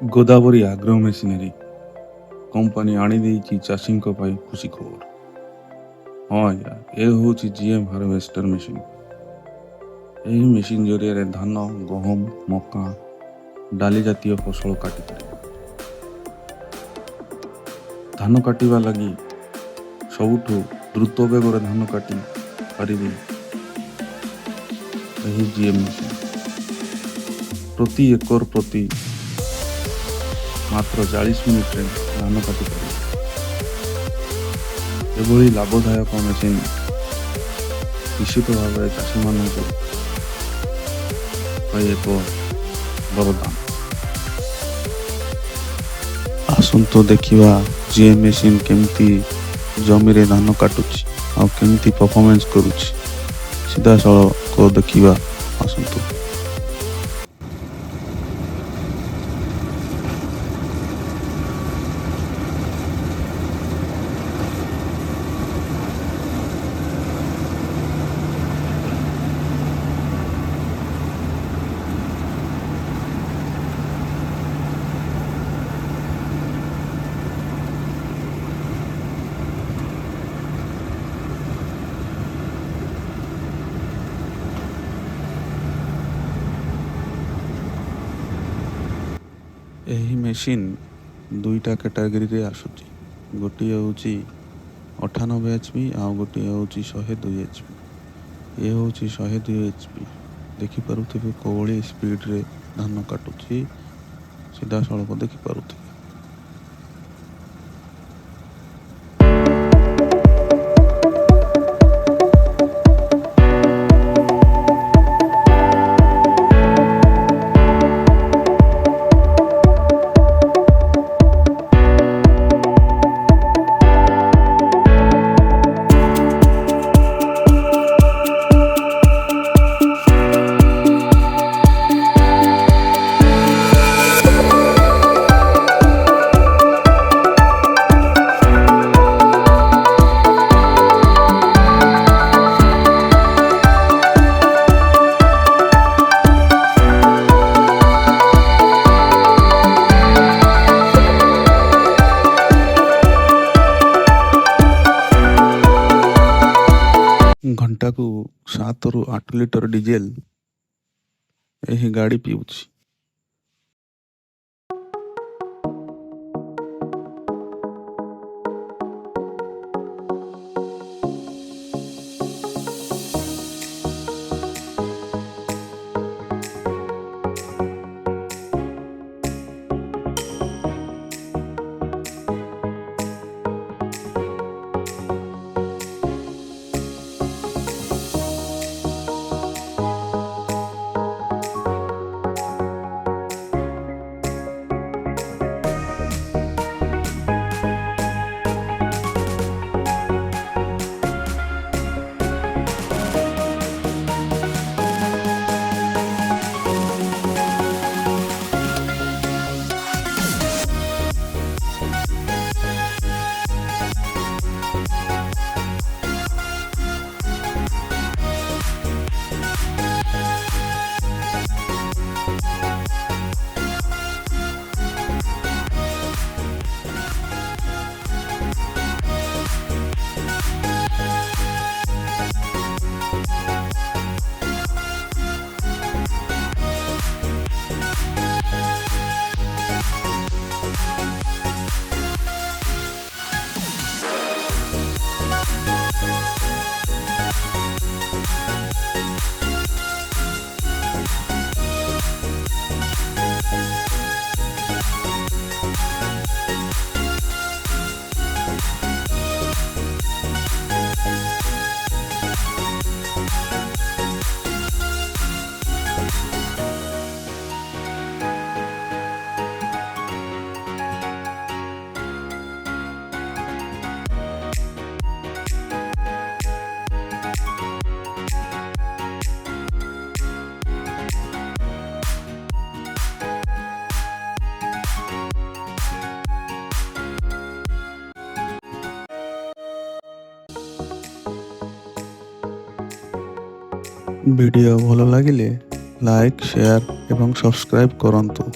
गोदावरी आग्रो machinery company आनी देइछि चाषींको पाई खुशी खबर। हाँ आज्ञा, ये हूँ GAM हार्वेस्टर मेसिन। यही मेसिन जरिए धान, गहम, मका, डाली जातीय फसल काटी पारे। धान काटिबा लगी सबुठु द्रुत बेगर धान काटी पारिबे यही GAM मेसिन। प्रति एकर प्रति मात्र 40 मिनिट धान काटी पारे। एभली लाभदायक मेसिन निश्चित भाव चाषी मानक एक वरदान। आसंतु देखिबा GAM मेसिन केमती जमी रे धान काटुची आ केमती परफॉर्मेंस करूची। सीधा सड़क देखिबा आसंतु। यही मेसिन दुईटा कैटेगरी रे आसुची। गोटे हूँ 98 HP आ गोटे हूँ 102 HP। ये हूँ 102 HP। देखिपे कौड़ी स्पीड रे धान काटुची। सीधा सड़क देखिपे। घंटा को 7 ରୁ 8 लिटर डीजेल यही गाड़ी पीउछि। वीडियो भल लगिले लाइक, शेयर एवं सब्सक्राइब करंतु।